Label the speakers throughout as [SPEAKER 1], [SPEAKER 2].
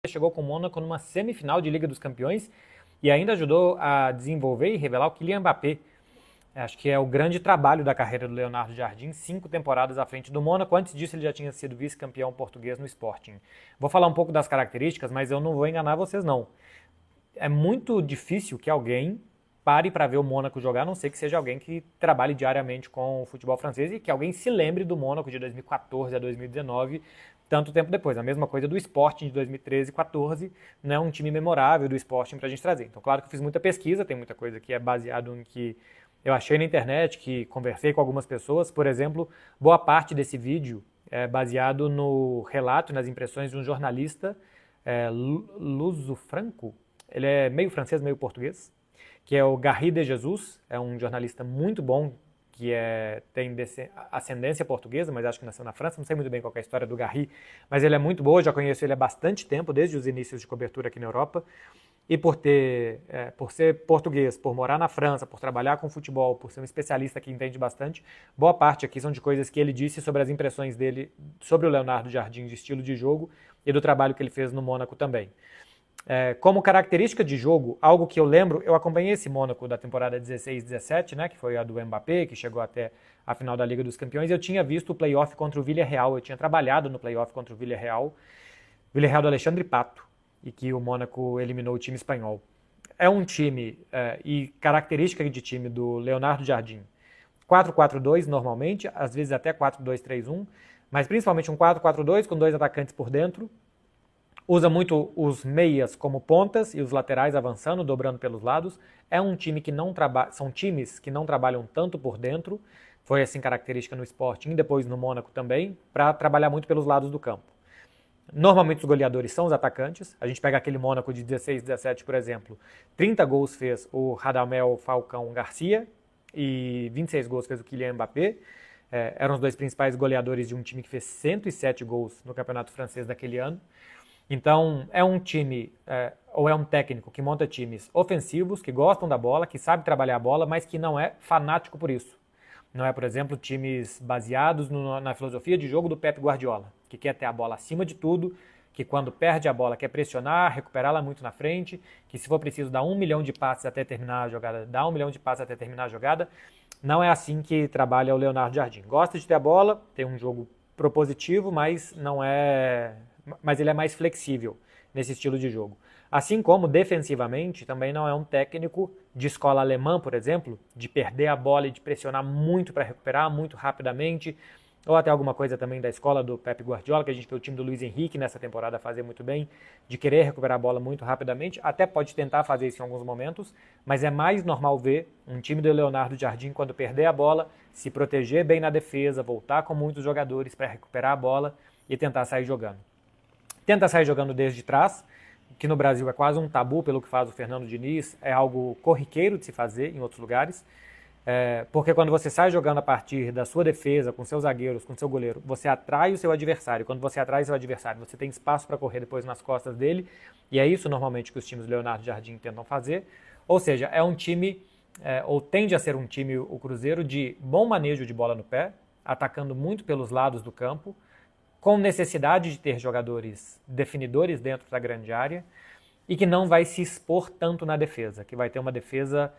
[SPEAKER 1] chegou com o Mônaco numa semifinal de Liga dos Campeões e ainda ajudou a desenvolver e revelar o Kylian Mbappé. Acho que é o grande trabalho da carreira do Leonardo Jardim, 5 temporadas à frente do Mônaco. Antes disso, ele já tinha sido vice-campeão português no Sporting. Vou falar um pouco das características, mas eu não vou enganar vocês, não. É muito difícil que alguém pare para ver o Mônaco jogar, a não ser que seja alguém que trabalhe diariamente com o futebol francês e que alguém se lembre do Mônaco de 2014 a 2019, tanto tempo depois. A mesma coisa do Sporting de 2013 e 2014, não é um time memorável do Sporting para a gente trazer. Então, claro que eu fiz muita pesquisa, tem muita coisa que é baseado em que eu achei na internet, que conversei com algumas pessoas. Por exemplo, boa parte desse vídeo é baseado no relato e nas impressões de um jornalista, Luso Franco. Ele é meio francês, meio português, que é o Garry de Jesus. É um jornalista muito bom, que tem ascendência portuguesa, mas acho que nasceu na França. Não sei muito bem qual é a história do Garry, mas ele é muito bom. Eu já conheço ele há bastante tempo, desde os inícios de cobertura aqui na Europa. E por ser português, por morar na França, por trabalhar com futebol, por ser um especialista que entende bastante, boa parte aqui são de coisas que ele disse sobre as impressões dele sobre o Leonardo Jardim, de estilo de jogo e do trabalho que ele fez no Mônaco também. Como característica de jogo, algo que eu lembro, eu acompanhei esse Mônaco da temporada 16-17, né, que foi a do Mbappé, que chegou até a final da Liga dos Campeões. Eu tinha visto o play-off contra o Villarreal, eu tinha trabalhado no play-off contra o Villarreal do Alexandre Pato, e que o Mônaco eliminou o time espanhol. É um time, e característica de time do Leonardo Jardim, 4-4-2 normalmente, às vezes até 4-2-3-1, mas principalmente um 4-4-2 com 2 atacantes por dentro. Usa muito os meias como pontas e os laterais avançando, dobrando pelos lados. É um time que são times que não trabalham tanto por dentro, foi assim característica no Sporting e depois no Mônaco também, para trabalhar muito pelos lados do campo. Normalmente os goleadores são os atacantes. A gente pega aquele Mônaco de 16-17, por exemplo. 30 gols fez o Radamel Falcão Garcia e 26 gols fez o Kylian Mbappé. Eram os dois principais goleadores de um time que fez 107 gols no campeonato francês daquele ano. Então é um time, ou é um técnico que monta times ofensivos, que gostam da bola, que sabe trabalhar a bola, mas que não é fanático por isso. Não é, por exemplo, times baseados na filosofia de jogo do Pep Guardiola, que quer ter a bola acima de tudo, que quando perde a bola quer pressionar, recuperá-la muito na frente, que se for preciso dar 1 milhão de passes até terminar a jogada, dá 1 milhão de passes até terminar a jogada. Não é assim que trabalha o Leonardo Jardim. Gosta de ter a bola, tem um jogo propositivo, mas ele é mais flexível nesse estilo de jogo. Assim como, defensivamente, também não é um técnico de escola alemã, por exemplo, de perder a bola e de pressionar muito para recuperar muito rapidamente, ou até alguma coisa também da escola do Pep Guardiola, que a gente vê o time do Luiz Henrique nessa temporada fazer muito bem, de querer recuperar a bola muito rapidamente, até pode tentar fazer isso em alguns momentos, mas é mais normal ver um time do Leonardo Jardim, quando perder a bola, se proteger bem na defesa, voltar com muitos jogadores para recuperar a bola e tentar sair jogando. Tenta sair jogando desde trás, que no Brasil é quase um tabu pelo que faz o Fernando Diniz, é algo corriqueiro de se fazer em outros lugares, porque quando você sai jogando a partir da sua defesa, com seus zagueiros, com seu goleiro, você atrai o seu adversário. Quando você atrai o seu adversário, você tem espaço para correr depois nas costas dele, e é isso normalmente que os times do Leonardo Jardim tentam fazer. Ou seja, é um time, ou tende a ser um time, o Cruzeiro, de bom manejo de bola no pé, atacando muito pelos lados do campo, com necessidade de ter jogadores definidores dentro da grande área e que não vai se expor tanto na defesa, que vai ter uma defesa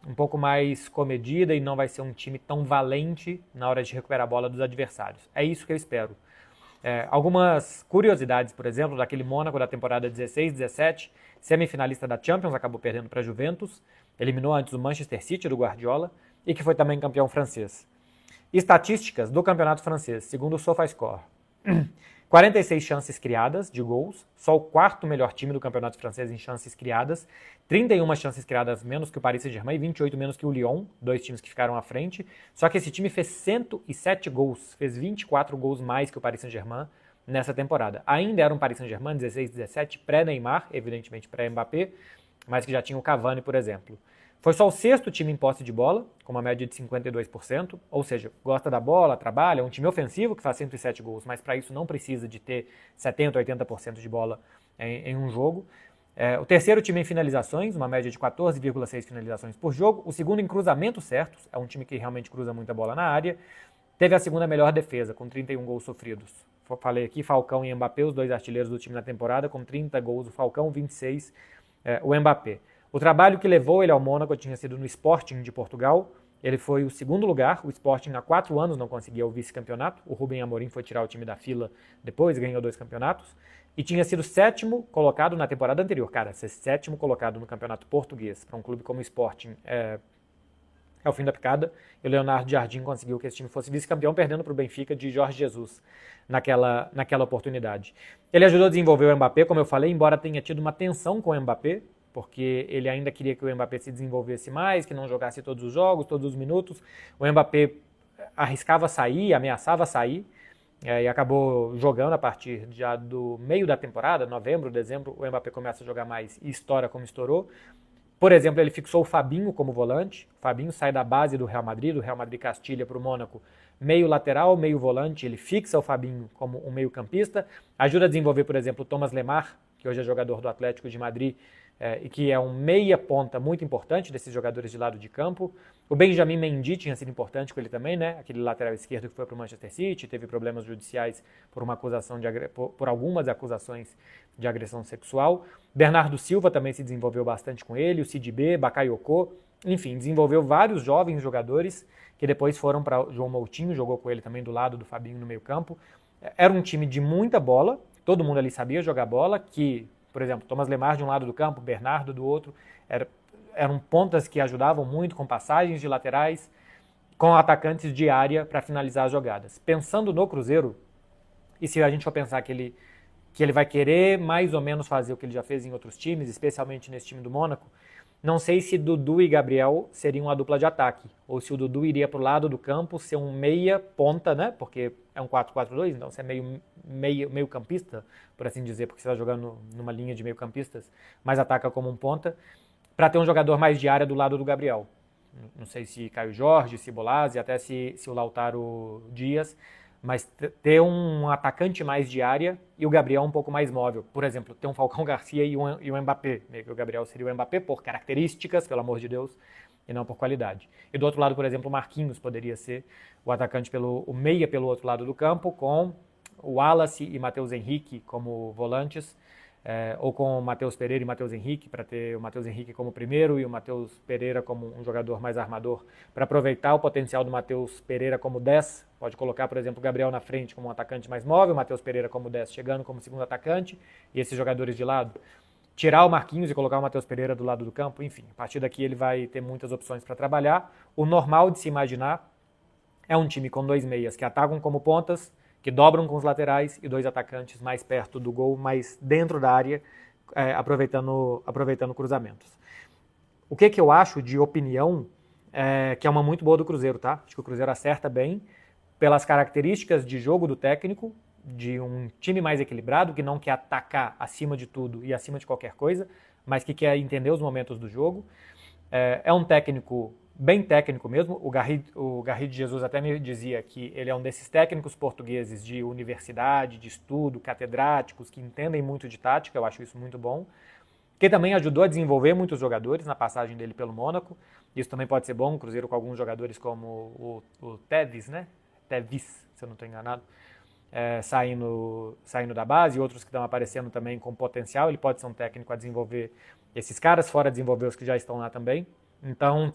[SPEAKER 1] um pouco mais comedida e não vai ser um time tão valente na hora de recuperar a bola dos adversários. É isso que eu espero. Algumas curiosidades, por exemplo, daquele Mônaco da temporada 16-17, semifinalista da Champions, acabou perdendo para a Juventus, eliminou antes o Manchester City do Guardiola e que foi também campeão francês. Estatísticas do campeonato francês, segundo o SofaScore. 46 chances criadas de gols, só o quarto melhor time do campeonato francês em chances criadas, 31 chances criadas menos que o Paris Saint-Germain e 28 menos que o Lyon, dois times que ficaram à frente, só que esse time fez 107 gols, fez 24 gols mais que o Paris Saint-Germain nessa temporada. Ainda era um Paris Saint-Germain 16-17, pré-Neymar, evidentemente pré-Mbappé, mas que já tinha o Cavani, por exemplo. Foi só o sexto time em posse de bola, com uma média de 52%, ou seja, gosta da bola, trabalha, é um time ofensivo que faz 107 gols, mas para isso não precisa de ter 70%, 80% de bola em um jogo. O terceiro time em finalizações, uma média de 14,6 finalizações por jogo. O segundo em cruzamentos certos, é um time que realmente cruza muita bola na área. Teve a segunda melhor defesa, com 31 gols sofridos. falei aqui, Falcão e Mbappé, os dois artilheiros do time na temporada, com 30 gols o Falcão, 26 o Mbappé. O trabalho que levou ele ao Mônaco tinha sido no Sporting de Portugal. Ele foi o segundo lugar, o Sporting há 4 anos não conseguia o vice-campeonato, o Rubem Amorim foi tirar o time da fila depois, ganhou 2 campeonatos, e tinha sido 7º colocado na temporada anterior. Cara, ser 7º colocado no campeonato português para um clube como o Sporting é o fim da picada, e o Leonardo Jardim conseguiu que esse time fosse vice-campeão, perdendo para o Benfica de Jorge Jesus naquela oportunidade. Ele ajudou a desenvolver o Mbappé, como eu falei, embora tenha tido uma tensão com o Mbappé, porque ele ainda queria que o Mbappé se desenvolvesse mais, que não jogasse todos os jogos, todos os minutos. O Mbappé arriscava sair, ameaçava sair, e acabou jogando a partir já do meio da temporada, novembro, dezembro, o Mbappé começa a jogar mais e estoura como estourou. Por exemplo, ele fixou o Fabinho como volante. O Fabinho sai da base do Real Madrid Castilha para o Mônaco, meio lateral, meio volante. Ele fixa o Fabinho como um meio campista. Ajuda a desenvolver, por exemplo, o Thomas Lemar, que hoje é jogador do Atlético de Madrid, e que é um meia ponta muito importante desses jogadores de lado de campo. O Benjamin Mendy tinha sido importante com ele também, né? Aquele lateral esquerdo que foi para o Manchester City, teve problemas judiciais por algumas acusações de agressão sexual. Bernardo Silva também se desenvolveu bastante com ele, o Sidibé, Bakayoko, enfim, desenvolveu vários jovens jogadores que depois foram para João Moutinho, jogou com ele também do lado do Fabinho no meio campo. Era um time de muita bola, todo mundo ali sabia jogar bola, que, por exemplo, Thomas Lemar de um lado do campo, Bernardo do outro, eram pontas que ajudavam muito com passagens de laterais, com atacantes de área para finalizar as jogadas. Pensando no Cruzeiro, e se a gente for pensar que ele vai querer mais ou menos fazer o que ele já fez em outros times, especialmente nesse time do Mônaco, não sei se Dudu e Gabriel seriam uma dupla de ataque, ou se o Dudu iria para o lado do campo ser um meia ponta, né? Porque é um 4-4-2, então você é meio campista, por assim dizer, porque você está jogando numa linha de meio campistas, mas ataca como um ponta, para ter um jogador mais de área do lado do Gabriel. Não sei se Caio Jorge, se Bolazzi, até se o Lautaro Dias, mas ter um atacante mais de área e o Gabriel um pouco mais móvel. Por exemplo, ter um Falcão Garcia e um Mbappé. O Gabriel seria o Mbappé por características, pelo amor de Deus, e não por qualidade. E do outro lado, por exemplo, o Marquinhos poderia ser o atacante, o meia pelo outro lado do campo, com o Wallace e Matheus Henrique como volantes, ou com o Matheus Pereira e Matheus Henrique, para ter o Matheus Henrique como primeiro e o Matheus Pereira como um jogador mais armador, para aproveitar o potencial do Matheus Pereira como 10, pode colocar, por exemplo, o Gabriel na frente como um atacante mais móvel, o Matheus Pereira como 10 chegando como segundo atacante, e esses jogadores de lado, tirar o Marquinhos e colocar o Matheus Pereira do lado do campo, enfim, a partir daqui ele vai ter muitas opções para trabalhar. O normal de se imaginar é um time com 2 meias que atacam como pontas, que dobram com os laterais, e 2 atacantes mais perto do gol, mais dentro da área, aproveitando cruzamentos. O que eu acho de opinião, que é uma muito boa do Cruzeiro, tá? Acho que o Cruzeiro acerta bem pelas características de jogo do técnico, de um time mais equilibrado, que não quer atacar acima de tudo e acima de qualquer coisa, mas que quer entender os momentos do jogo. É um técnico bem técnico mesmo. O Garrido Jesus até me dizia que ele é um desses técnicos portugueses de universidade, de estudo, catedráticos, que entendem muito de tática. Eu acho isso muito bom. Que também ajudou a desenvolver muitos jogadores na passagem dele pelo Mônaco. Isso também pode ser bom. O Cruzeiro com alguns jogadores como o Tevez, né? Tevez, se eu não estou enganado, saindo da base, e outros que estão aparecendo também com potencial. Ele pode ser um técnico a desenvolver esses caras, fora desenvolver os que já estão lá também. Então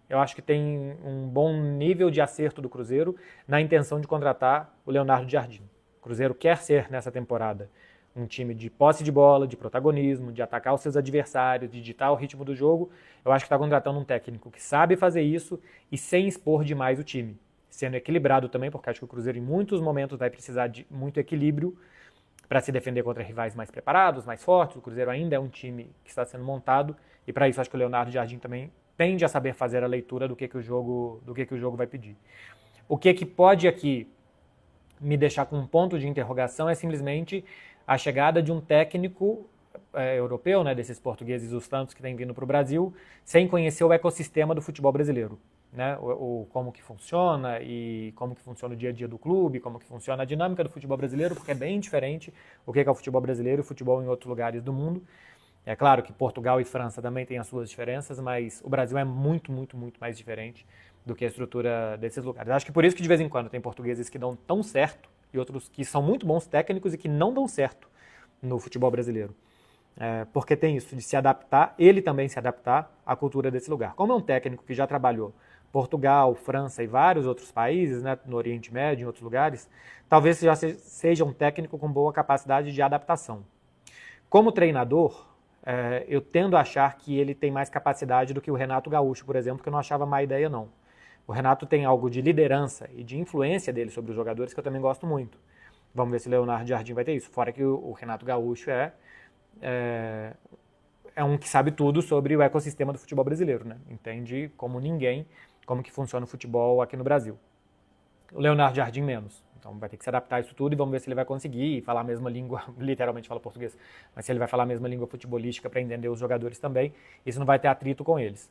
[SPEAKER 1] eu acho que tem um bom nível de acerto do Cruzeiro na intenção de contratar o Leonardo Jardim. O Cruzeiro quer ser, nessa temporada, um time de posse de bola, de protagonismo, de atacar os seus adversários, de ditar o ritmo do jogo. Eu acho que está contratando um técnico que sabe fazer isso e sem expor demais o time. Sendo equilibrado também, porque acho que o Cruzeiro em muitos momentos vai precisar de muito equilíbrio para se defender contra rivais mais preparados, mais fortes. O Cruzeiro ainda é um time que está sendo montado, e para isso acho que o Leonardo Jardim também tende a saber fazer a leitura do que o jogo vai pedir. O que pode aqui me deixar com um ponto de interrogação é simplesmente a chegada de um técnico europeu, né, desses portugueses, os tantos que têm vindo para o Brasil, sem conhecer o ecossistema do futebol brasileiro. Né, como que funciona e como que funciona o dia a dia do clube, como que funciona a dinâmica do futebol brasileiro, porque é bem diferente o que é o futebol brasileiro e o futebol em outros lugares do mundo. É claro que Portugal e França também têm as suas diferenças, mas o Brasil é muito, muito, muito mais diferente do que a estrutura desses lugares. Acho que por isso que de vez em quando tem portugueses que dão tão certo e outros que são muito bons técnicos e que não dão certo no futebol brasileiro. Porque tem isso de se adaptar, ele também se adaptar à cultura desse lugar. Como é um técnico que já trabalhou Portugal, França e vários outros países, né, no Oriente Médio, em outros lugares, talvez já seja um técnico com boa capacidade de adaptação. Como treinador, eu tendo a achar que ele tem mais capacidade do que o Renato Gaúcho, por exemplo, que eu não achava má ideia, não. O Renato tem algo de liderança e de influência dele sobre os jogadores que eu também gosto muito. Vamos ver se o Leonardo Jardim vai ter isso. Fora que o Renato Gaúcho é um que sabe tudo sobre o ecossistema do futebol brasileiro, né? Entende como ninguém como que funciona o futebol aqui no Brasil. O Leonardo Jardim menos. Então vai ter que se adaptar a isso tudo e vamos ver se ele vai conseguir falar a mesma língua, literalmente fala português, mas se ele vai falar a mesma língua futebolística para entender os jogadores também, isso não vai ter atrito com eles.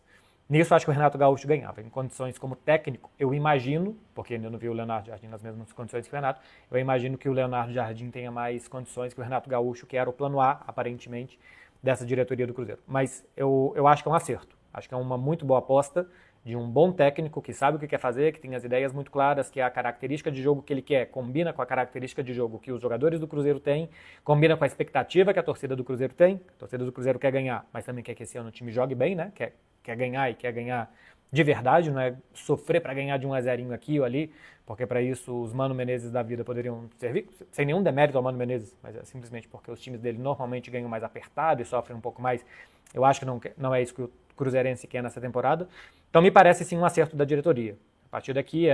[SPEAKER 1] Nisso acho que o Renato Gaúcho ganhava. Em condições como técnico, eu imagino, porque ainda não vi o Leonardo Jardim nas mesmas condições que o Renato, eu imagino que o Leonardo Jardim tenha mais condições que o Renato Gaúcho, que era o plano A, aparentemente, dessa diretoria do Cruzeiro. Mas eu acho que é um acerto. Acho que é uma muito boa aposta de um bom técnico que sabe o que quer fazer, que tem as ideias muito claras, que a característica de jogo que ele quer combina com a característica de jogo que os jogadores do Cruzeiro têm, combina com a expectativa que a torcida do Cruzeiro tem. A torcida do Cruzeiro quer ganhar, mas também quer que esse ano o time jogue bem, né? Quer ganhar e quer ganhar de verdade, não é sofrer para ganhar de 1-0 aqui ou ali, porque para isso os Mano Menezes da vida poderiam servir, sem nenhum demérito ao Mano Menezes, mas é simplesmente porque os times dele normalmente ganham mais apertado e sofrem um pouco mais. Eu acho que não é isso que o Cruzeirense quer nessa temporada. Então me parece sim um acerto da diretoria. A partir daqui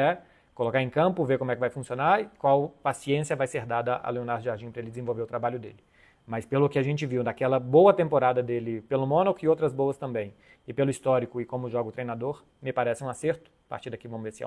[SPEAKER 1] colocar em campo, ver como é que vai funcionar e qual paciência vai ser dada a Leonardo Jardim para ele desenvolver o trabalho dele. Mas pelo que a gente viu naquela boa temporada dele pelo Mônaco e outras boas também, e pelo histórico e como joga o treinador, me parece um acerto. A partir daqui vamos ver se é